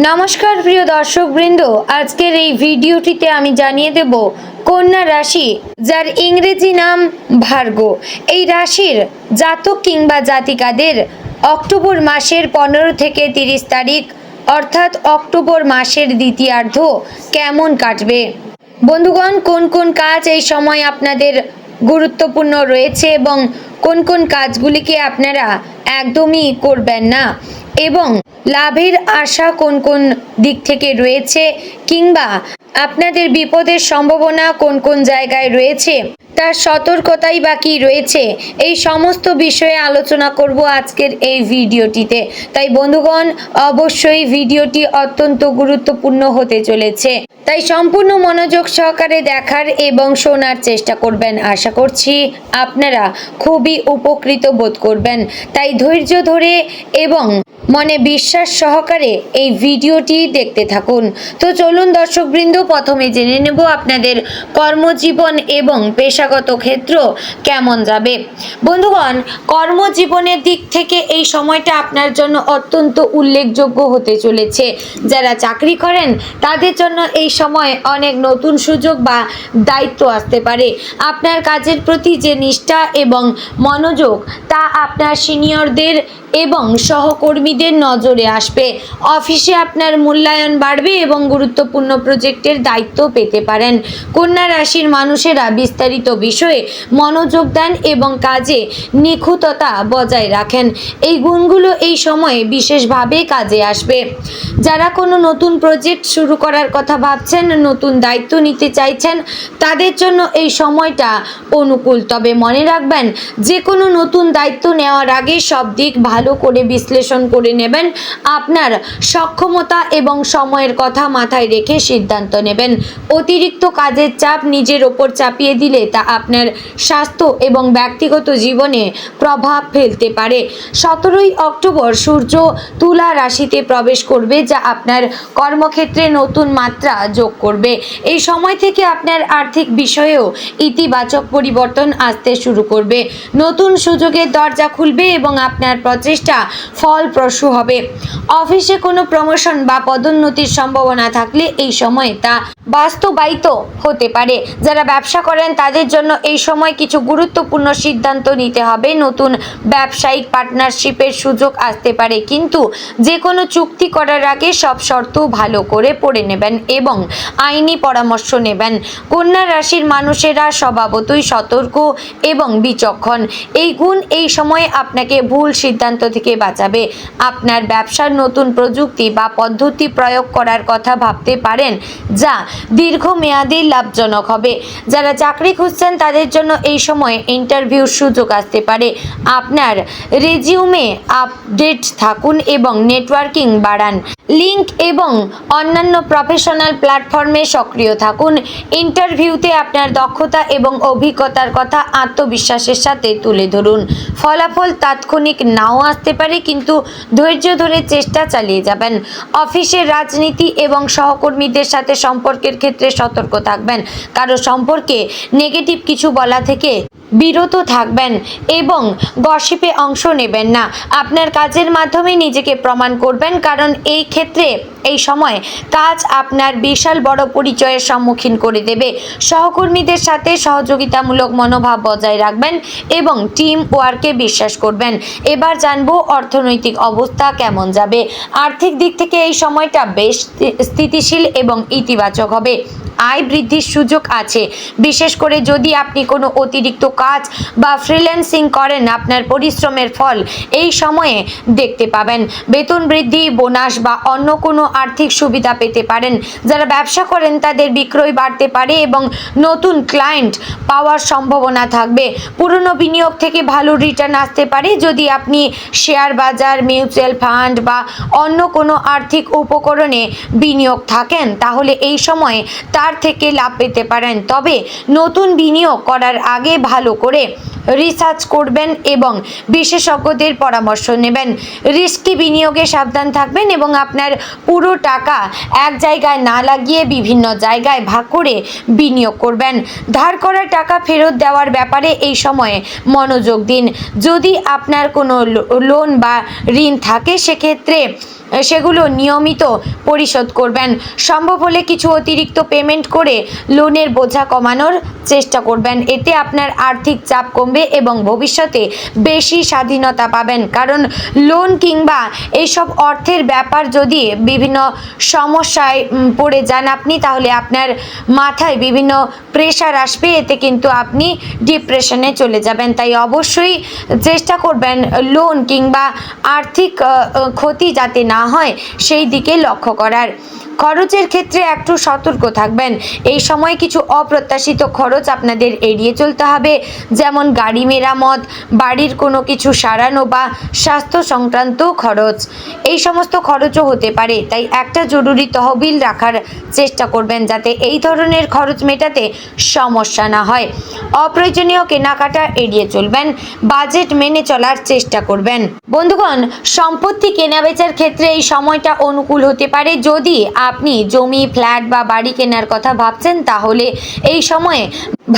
নমস্কার প্রিয় দর্শকবৃন্দ, আজকের এই ভিডিওটিতে আমি জানিয়ে দেব কন্যা রাশি, যার ইংরেজি নাম ভার্গ। এই রাশির জাতক কিংবা জাতিকাদের অক্টোবর মাসের 15 থেকে 30 তারিখ অর্থাৎ অক্টোবর মাসের দ্বিতীয়ার্ধ কেমন কাটবে। বন্ধুগণ, কোন কোন কাজ এই সময় আপনাদের গুরুত্বপূর্ণ রয়েছে এবং কোন কোন কাজগুলিকে আপনারা একদমই করবেন না, এবং লাভের আশা কোন কোন দিক থেকে রয়েছে, কিংবা আপনাদের বিপদের সম্ভাবনা কোন কোন জায়গায় রয়েছে, তার সতর্কতাই বা কী রয়েছে, এই সমস্ত বিষয়ে আলোচনা করব আজকের এই ভিডিওটিতে। তাই বন্ধুগণ, অবশ্যই ভিডিওটি অত্যন্ত গুরুত্বপূর্ণ হতে চলেছে, তাই সম্পূর্ণ মনোযোগ সহকারে দেখার এবং শোনার চেষ্টা করবেন। আশা করছি আপনারা খুবই উপকৃত বোধ করবেন, তাই ধৈর্য ধরে এবং মনে বিশ্বাস সহকারে এই ভিডিওটি দেখতে থাকুন। তো চলুন দর্শকবৃন্দ, প্রথমে জেনে নেব আপনাদের কর্মজীবন এবং পেশাগত ক্ষেত্র কেমন যাবে। বন্ধুগণ, কর্মজীবনের দিক থেকে এই সময়টা আপনার জন্য অত্যন্ত উল্লেখযোগ্য হতে চলেছে। যারা চাকরি করেন তাদের জন্য এই সময় অনেক নতুন সুযোগ বা দায়িত্ব আসতে পারে। আপনার কাজের প্রতি যে নিষ্ঠা এবং মনোযোগ, তা আপনার সিনিয়রদের এবং সহকর্মীদের নজরে আসবে। অফিসে আপনার মূল্যায়ন বাড়বে এবং গুরুত্বপূর্ণ প্রজেক্টের দায়িত্ব পেতে পারেন। কন্যা রাশির মানুষেরা বিস্তারিত বিষয়ে মনোযোগ দেন এবং কাজে নিখুঁততা বজায় রাখেন। এই গুণগুলো এই সময়ে বিশেষভাবে কাজে আসবে। যারা কোনো নতুন প্রজেক্ট শুরু করার কথা ভাবছেন, নতুন দায়িত্ব নিতে চাইছেন, তাদের জন্য এই সময়টা অনুকূল। তবে মনে রাখবেন, যে কোনো নতুন দায়িত্ব নেওয়ার আগে সব দিক ভালো করে বিশ্লেষণ করে নেবেন। আপনার সক্ষমতা এবং সময়ের কথা মাথায় রেখে সিদ্ধান্ত নেবেন। অতিরিক্ত কাজের চাপ নিজের ওপর চাপিয়ে দিলে তা আপনার স্বাস্থ্য এবং ব্যক্তিগত জীবনে প্রভাব ফেলতে পারে। 17ই অক্টোবর সূর্য তুলা রাশিতে প্রবেশ করবে, যা আপনার কর্মক্ষেত্রে নতুন মাত্রা যোগ করবে। এই সময় থেকে আপনার আর্থিক বিষয়েও ইতিবাচক পরিবর্তন আসতে শুরু করবে। নতুন সুযোগের দরজা খুলবে এবং আপনার প্রচেষ্টা ফলপ্রসূ হবে। অফিসে কোনো প্রমোশন বা পদোন্নতির সম্ভাবনা থাকলে এই সময় তা বাস্তবায়িত হতে পারে। যারা ব্যবসা করেন তাদের জন্য এই সময় কিছু গুরুত্বপূর্ণ সিদ্ধান্ত নিতে হবে। নতুন ব্যবসায়িক পার্টনারশিপের সুযোগ আসতে পারে, কিন্তু যে কোনো চুক্তি করার আগে সব শর্ত ভালো করে পড়ে নেবেন এবং আইনি পরামর্শ নেবেন। কন্যা রাশির মানুষেরা স্বভাবতই সতর্ক এবং বিচক্ষণ। এই গুণ এই সময়ে আপনাকে ভুল সিদ্ধান্ত থেকে বাঁচাবে। আপনার ব্যবসার নতুন প্রযুক্তি বা পদ্ধতি প্রয়োগ করার কথা ভাবতে পারেন, যা দীর্ঘমেয়াদী লাভজনক হবে। যারা চাকরি খুঁজছেন তাদের জন্য এই সময় ইন্টারভিউর সুযোগ আসতে পারে। আপনার রেজিউমে আপডেট থাকুন এবং নেটওয়ার্কিং বাড়ান। লিঙ্ক এবং অন্যান্য প্রফেশনাল প্ল্যাটফর্মে সক্রিয় থাকুন। ইন্টারভিউতে আপনার দক্ষতা এবং অভিজ্ঞতার কথা আত্মবিশ্বাসের সাথে তুলে ধরুন। ফলাফল তাৎক্ষণিক নাও আসতে পারে, কিন্তু ধৈর্য ধরে চেষ্টা চালিয়ে যাবেন। অফিসের রাজনীতি এবং সহকর্মীদের সাথে সম্পর্কের ক্ষেত্রে সতর্ক থাকবেন। কারো সম্পর্কে নেগেটিভ কিছু বলা থেকে বিরত থাকবেন এবং গসিপে অংশ নেবেন না। আপনার কাজের মাধ্যমে নিজেকে প্রমাণ করবেন, কারণ এই ক্ষেত্রে এই সময় কাজ আপনার বিশাল বড় পরিচয়ের সম্মুখীন করে দেবে। সহকর্মীদের সাথে সহযোগিতামূলক মনোভাব বজায় রাখবেন এবং টিম ওয়ার্কে বিশ্বাস করবেন। এবার জানবো অর্থনৈতিক অবস্থা কেমন যাবে। আর্থিক দিক থেকে এই সময়টা বেশ স্থিতিশীল এবং ইতিবাচক হবে। আয় বৃদ্ধির সুযোগ আছে, বিশেষ করে যদি আপনি কোনো অতিরিক্ত কাজ বা ফ্রিল্যান্সিং করেন। আপনার পরিশ্রমের ফল এই সময়ে দেখতে পাবেন। বেতন বৃদ্ধি, বোনাস বা অন্য কোনো আর্থিক সুবিধা পেতে পারেন। যারা ব্যবসা করেন তাদের বিক্রয় বাড়তে পারে এবং নতুন ক্লায়েন্ট পাওয়ার সম্ভাবনা থাকবে। পুরনো বিনিয়োগ থেকে ভালো রিটার্ন আসতে পারে। যদি আপনি শেয়ার বাজার, মিউচুয়াল ফান্ড বা অন্য কোনো আর্থিক উপকরণে বিনিয়োগ থাকেন, তাহলে এই সময়ে তার থেকে লাভ পেতে পারেন। তবে নতুন বিনিয়োগ করার আগে ভালো করে রিসার্চ করবেন এবং বিশেষজ্ঞদের পরামর্শ নেবেন। রিস্কি বিনিয়োগে সাবধান থাকবেন এবং আপনার পুরো টাকা এক জায়গায় না লাগিয়ে বিভিন্ন জায়গায় ভাগ করে বিনিয়োগ করবেন। ধার করা টাকা ফেরত দেওয়ার ব্যাপারে এই সময়ে মনোযোগ দিন। যদি আপনার কোনো লোন বা ঋণ থাকে সেক্ষেত্রে সেগুলো নিয়মিত পরিশোধ করবেন। সম্ভব হলে কিছু অতিরিক্ত পেমেন্ট করে লোনের বোঝা কমানোর চেষ্টা করবেন। এতে আপনার আর্থিক চাপ কমবে এবং ভবিষ্যতে বেশি স্বাধীনতা পাবেন। কারণ লোন কিংবা এইসব অর্থের ব্যাপার যদি বিভিন্ন সমস্যায় পড়ে যান আপনি, তাহলে আপনার মাথায় বিভিন্ন প্রেশার আসবে, এতে কিন্তু আপনি ডিপ্রেশনে চলে যাবেন। তাই অবশ্যই চেষ্টা করবেন লোন কিংবা আর্থিক ক্ষতি যাতে না হয় সেই দিকে লক্ষ্য করার। খরচের ক্ষেত্রে একটু সতর্ক থাকবেন। এই সময় কিছু অপ্রত্যাশিত খরচ আপনাদের এড়িয়ে চলতে হবে, যেমন গাড়ি মেরামত, বাড়ির কোনো কিছু সারানো বা স্বাস্থ্য সংক্রান্ত খরচ। এই সমস্ত খরচও হতে পারে, তাই একটা জরুরি তহবিল রাখার চেষ্টা করবেন যাতে এই ধরনের খরচ মেটাতে সমস্যা না হয়। অপ্রয়োজনীয় কেনাকাটা এড়িয়ে চলবেন, বাজেট মেনে চলার চেষ্টা করবেন। বন্ধুগণ, সম্পত্তি কেনাবেচার ক্ষেত্রে এই সময়টা অনুকূল হতে পারে। যদি আপনি জমি, ফ্ল্যাট বা বাড়ি কেনার কথা ভাবছেন তাহলে এই সময়ে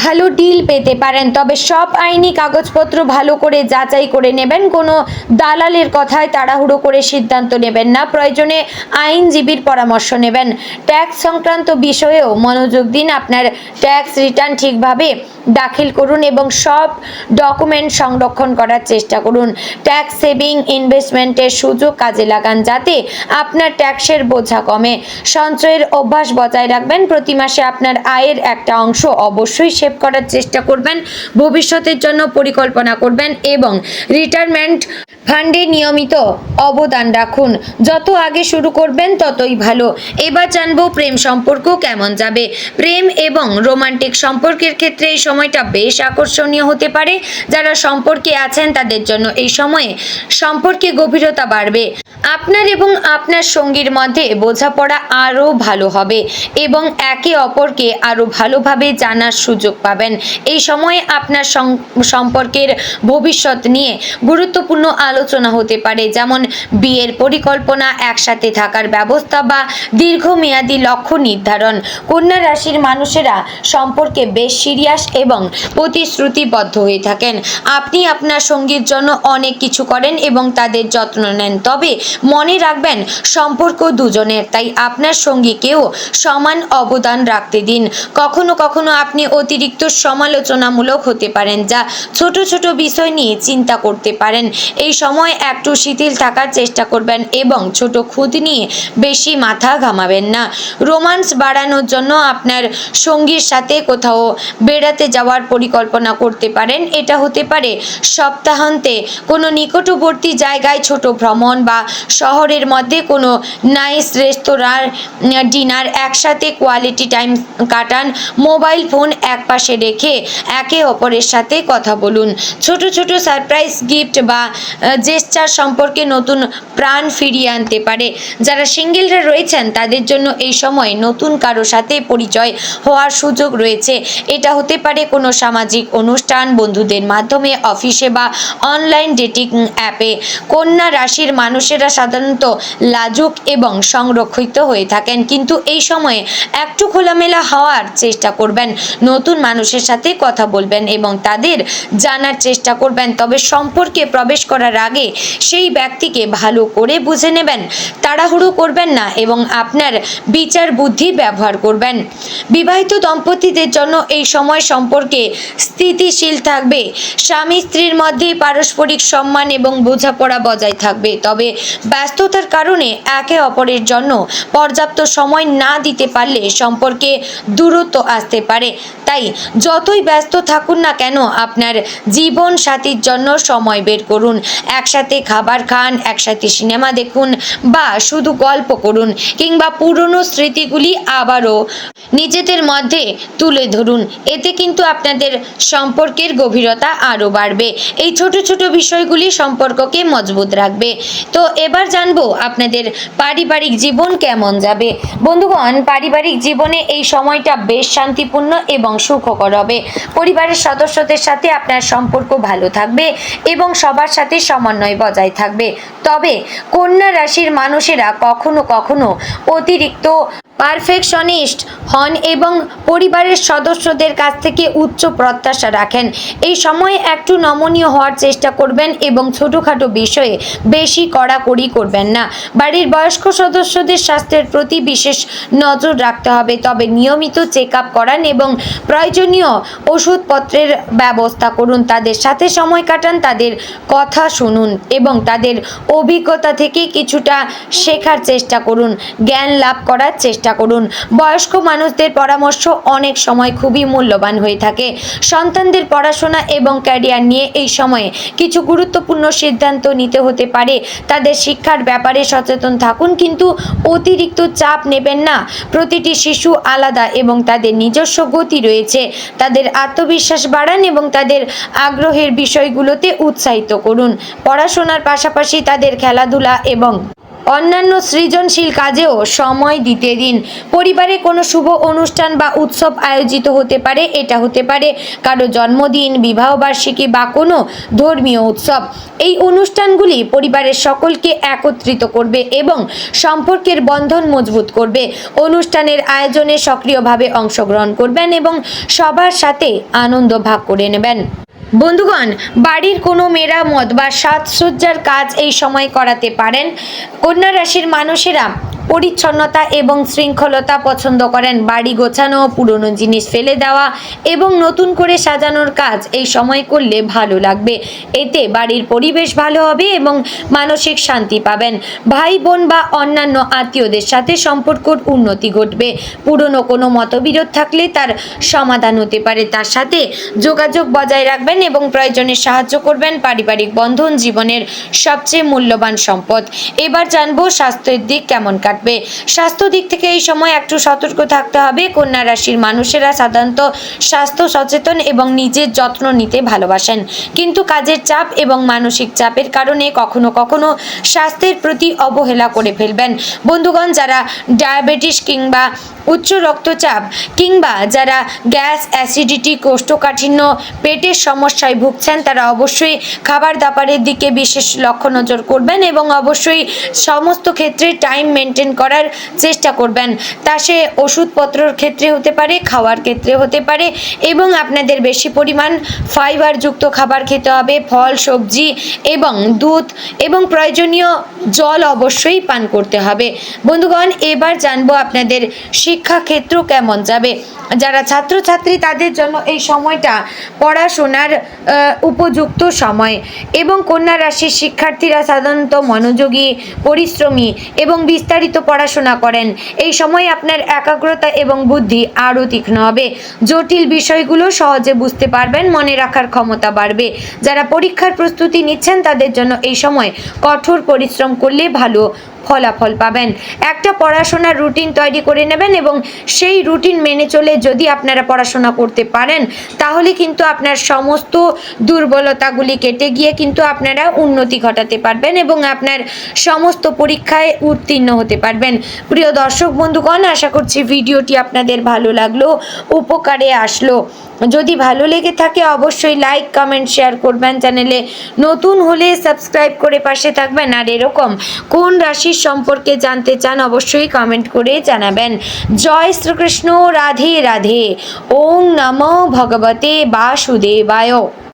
ভালো ডিল পেতে পারেন। তবে সব আইনি কাগজপত্র ভালো করে যাচাই করে নেবেন। কোনো দালালের কথায় তাড়াহুড়ো করে সিদ্ধান্ত নেবেন না। প্রয়োজনে আইনজীবীর পরামর্শ নেবেন। ট্যাক্স সংক্রান্ত বিষয়েও মনোযোগ দিন। আপনার ট্যাক্স রিটার্ন ঠিকভাবে দাখিল করুন এবং সব ডকুমেন্ট সংরক্ষণ করার চেষ্টা করুন। ট্যাক্স সেভিং ইনভেস্টমেন্টের সুযোগ কাজে লাগান যাতে আপনার ট্যাক্সের বোঝা কমে। সঞ্চয়ের অভ্যাস বজায় রাখবেন। প্রতি মাসে আপনার আয়ের একটা অংশ অবশ্যই সেভ করার চেষ্টা করবেন। ভবিষ্যতের জন্য পরিকল্পনা করবেন এবং রিটায়ারমেন্ট ফান্ডে নিয়মিত অবদান রাখুন। যত আগে শুরু করবেন ততই ভালো। এবার জানবো প্রেম সম্পর্ক কেমন যাবে। প্রেম এবং রোমান্টিক সম্পর্কের ক্ষেত্রে এই সময়টা বেশ আকর্ষণীয় হতে পারে। যারা সম্পর্কে আছেন তাদের জন্য এই সময়ে সম্পর্কে গভীরতা বাড়বে। আপনার এবং আপনার সঙ্গীর মধ্যে বোঝাপড়া আরও ভালো হবে এবং একে অপরকে আরও ভালোভাবে জানার সুযোগ পাবেন। এই সময়ে আপনার সম্পর্কের ভবিষ্যৎ নিয়ে গুরুত্বপূর্ণ আলোচনা হতে পারে, যেমন বিয়ের পরিকল্পনা, একসাথে থাকার ব্যবস্থা বা দীর্ঘমেয়াদী লক্ষ্য নির্ধারণ। কন্যা রাশির মানুষেরা সম্পর্কে বেশ সিরিয়াস এবং প্রতিশ্রুতিবদ্ধ হয়ে থাকেন। আপনি আপনার সঙ্গীর জন্য অনেক কিছু করেন এবং তাদের যত্ন নেন। তবে মনে রাখবেন সম্পর্ক দুজনের, তাই আপনার সঙ্গীকেও সমান অবদান রাখতে দিন। কখনো কখনো আপনি অতিরিক্ত সমালোচনামূলক হতে পারেন, যা ছোট ছোট বিষয় নিয়ে চিন্তা করতে পারেন। এই সময় একটু শিথিল থাকার চেষ্টা করবেন এবং ছোট খুঁত নিয়ে বেশি মাথা ঘামাবেন না। রোমান্স বাড়ানোর জন্য আপনার সঙ্গীর সাথে কোথাও বেড়াতে যাওয়ার পরিকল্পনা করতে পারেন। এটা হতে পারে সপ্তাহান্তে কোনো নিকটবর্তী জায়গায় ছোট ভ্রমণ বা শহরের মধ্যে কোনো নাইস রেস্তোরাঁর ডিনার। একসাথে কোয়ালিটি টাইম কাটান। মোবাইল ফোন একপাশে রেখে একে অপরের সাথে কথা বলুন। ছোট ছোট সারপ্রাইজ গিফট বা জেস্চার সম্পর্কে নতুন প্রাণ ফিরিয়ে আনতে পারে। যারা সিঙ্গেলরা রয়েছেন তাদের জন্য এই সময় নতুন কারো সাথে পরিচয় হওয়ার সুযোগ রয়েছে। এটা হতে পারে কোনো সামাজিক অনুষ্ঠান, বন্ধুদের মাধ্যমে, অফিসে বা অনলাইন ডেটিং অ্যাপে। কন্যা রাশির মানুষেরা সাধারণত লাজুক এবং সংরক্ষিত হয়ে থাকেন, কিন্তু এই সময়ে একটু খোলামেলা হওয়ার চেষ্টা করবেন। নতুন মানুষের সাথে কথা বলবেন এবং তাদের জানার চেষ্টা করবেন। তবে সম্পর্কে প্রবেশ করার আগে সেই ব্যক্তিকে ভালো করে বুঝে নেবেন। তাড়াহুড়ো করবেন না এবং আপনার বিচার বুদ্ধি ব্যবহার করবেন। বিবাহিত দম্পতিদের জন্য এই সময় সম্পর্কে স্থিতিশীল থাকবে। স্বামী স্ত্রীর মধ্যে পারস্পরিক সম্মান এবং বোঝাপড়া বজায় থাকবে। তবে ব্যস্ততার কারণে একে অপরের জন্য পর্যাপ্ত সময় না দিতে পারলে সম্পর্কে দূরত্ব আসতে পারে। তাই যতই ব্যস্ত থাকুন না কেন আপনার জীবন সাথীর জন্য সময় বের করুন। একসাথে খাবার খান, একসাথে সিনেমা দেখুন বা শুধু গল্প করুন, কিংবা পুরনো স্মৃতিগুলি আবারও নিজেদের মধ্যে তুলে ধরুন। এতে কিন্তু আপনাদের সম্পর্কের গভীরতা আরও বাড়বে। এই ছোট ছোট বিষয়গুলি সম্পর্ককে মজবুত রাখবে। তো এবার জানবো আপনাদের পারিবারিক জীবন কেমন যাবে। বন্ধুগণ, পারিবারিক জীবনে এই সময়টা বেশ শান্তিপূর্ণ এবং সুখকর হবে। পরিবারের সদস্যদের সাথে সাথে আপনার সম্পর্ক ভালো থাকবে এবং সবার সাথে সমন্বয় বজায় থাকবে। তবে কন্যা রাশির মানুষেরা কখনো কখনো অতিরিক্ত পারফেকশনিস্ট হন এবং পরিবারের সদস্যদের কাছ থেকে উচ্চ প্রত্যাশা রাখেন। এই সময় একটু নমনীয় হওয়ার চেষ্টা করবেন এবং ছোটোখাটো বিষয়ে বেশি কড়াকড়ি করবেন না। বাড়ির বয়স্ক সদস্যদের স্বাস্থ্যের প্রতি বিশেষ নজর রাখতে হবে, তবে নিয়মিত চেক আপ করান এবং প্রয়োজনীয় ওষুধপত্রের ব্যবস্থা করুন। তাদের সাথে সময় কাটান, তাদের কথা শুনুন এবং তাদের অভিজ্ঞতা থেকে কিছুটা শেখার চেষ্টা করুন, জ্ঞান লাভ করার চেষ্টা করুন। বয়স্ক মানুষদের পরামর্শ অনেক সময় খুবই মূল্যবান হয়ে থাকে। সন্তানদের পড়াশোনা এবং ক্যারিয়ার নিয়ে এই সময়ে কিছু গুরুত্বপূর্ণ সিদ্ধান্ত নিতে হতে পারে। তাদের শিক্ষার ব্যাপারে সচেতন থাকুন, কিন্তু অতিরিক্ত চাপ নেবেন না। প্রতিটি শিশু আলাদা এবং তাদের নিজস্ব গতি রয়েছে। তাদের আত্মবিশ্বাস বাড়ান এবং তাদের আগ্রহের বিষয়গুলোতে উৎসাহিত করুন। পড়াশোনার পাশাপাশি তাদের খেলাধুলা এবং অন্যান্য সৃজনশীল কাজেও সময় দিতে দিন। পরিবারে কোনো শুভ অনুষ্ঠান বা উৎসব আয়োজিত হতে পারে। এটা হতে পারে কারো জন্মদিন, বিবাহবার্ষিকী বা কোনো ধর্মীয় উৎসব। এই অনুষ্ঠানগুলি পরিবারের সকলকে একত্রিত করবে এবং সম্পর্কের বন্ধন মজবুত করবে। অনুষ্ঠানের আয়োজনে সক্রিয়ভাবে অংশগ্রহণ করবেন এবং সবার সাথে আনন্দ ভাগ করে নেবেন। বন্ধুগণ, বাড়ির কোনো মেরামত বা সাজসজ্জার কাজ এই সময় করাতে পারেন। কন্যা রাশির মানুষেরা পরিচ্ছন্নতা এবং শৃঙ্খলতা পছন্দ করেন। বাড়ি গোছানো, পুরনো জিনিস ফেলে দেওয়া এবং নতুন করে সাজানোর কাজ এই সময় করলে ভালো লাগবে। এতে বাড়ির পরিবেশ ভালো হবে এবং মানসিক শান্তি পাবেন। ভাই বোন বা অন্যান্য আত্মীয়দের সাথে সম্পর্কর উন্নতি ঘটবে। পুরনো কোনো মতবিরোধ থাকলে তার সমাধান হতে পারে। তার সাথে যোগাযোগ বজায় রাখবেন এবং প্রয়োজনে সাহায্য করবেন। পারিবারিক বন্ধন জীবনের সবচেয়ে মূল্যবান সম্পদ। এবার জানবো স্বাস্থ্যের দিক কেমন কাটবে। স্বাস্থ্য দিক থেকে এই সময় একটু সতর্ক থাকতে হবে। কন্যা রাশির মানুষেরা সাধারণত স্বাস্থ্য সচেতন এবং নিজের যত্ন নিতে ভালোবাসেন, কিন্তু কাজের চাপ এবং মানসিক চাপের কারণে কখনো কখনো স্বাস্থ্যের প্রতি অবহেলা করে ফেলবেন। বন্ধুগণ, যারা ডায়াবেটিস কিংবা উচ্চ রক্তচাপ কিংবা যারা গ্যাস, অ্যাসিডিটি, কোষ্ঠকাঠিন্য, পেটের সমস্যায় ভুগছেন, তারা অবশ্যই খাবার দাবারের দিকে বিশেষ লক্ষ্য নজর করবেন এবং অবশ্যই সমস্ত ক্ষেত্রে টাইম মেনটেন করার চেষ্টা করবেন। তা সে ওষুধপত্রের ক্ষেত্রে হতে পারে, খাওয়ার ক্ষেত্রে হতে পারে এবং আপনাদের বেশি পরিমাণ ফাইবারযুক্ত খাবার খেতে হবে, ফল, সবজি এবং দুধ এবং প্রয়োজনীয় জল অবশ্যই পান করতে হবে। বন্ধুগণ, এবার জানবো আপনাদের শিক্ষাক্ষেত্র কেমন যাবে। যারা ছাত্রছাত্রী তাদের জন্য এই সময়টা পড়াশোনার উপযুক্ত সময় এবং কন্যা রাশির শিক্ষার্থীরা সাধারণত মনোযোগী, পরিশ্রমী এবং বিস্তারিত পড়াশোনা করেন। এই সময় আপনার একাগ্রতা এবং বুদ্ধি আরও তীক্ষ্ণ হবে। জটিল বিষয়গুলো সহজে বুঝতে পারবেন, মনে রাখার ক্ষমতা বাড়বে। যারা পরীক্ষার প্রস্তুতি নিচ্ছেন তাদের জন্য এই সময় কঠোর পরিশ্রম করলে ভালো ফলাফল পাবেন। একটা পড়াশোনার রুটিন তৈরি করে নেবেন এবং সেই রুটিন মেনে চলে যদি আপনারা পড়াশোনা করতে পারেন, তাহলে কিন্তু আপনার সমস্ত দুর্বলতাগুলি কেটে গিয়ে কিন্তু আপনারা উন্নতি ঘটাতে পারবেন এবং আপনার সমস্ত পরীক্ষায় উত্তীর্ণ হতে পারবেন। প্রিয় দর্শক বন্ধুগণ, আশা করছি ভিডিওটি আপনাদের ভালো লাগলো, উপকারে আসলো। যদি ভালো লেগে থাকে অবশ্যই লাইক, কমেন্ট, শেয়ার করবেন। চ্যানেলে নতুন হলে সাবস্ক্রাইব করে পাশে থাকবেন। আর এরকম কোন রাশির সম্পর্কে জানতে চান অবশ্যই কমেন্ট করে জানাবেন। জয় শ্রীকৃষ্ণ, রাধে রাধে। ওম নমো ভগবতে বাসুদেবায়।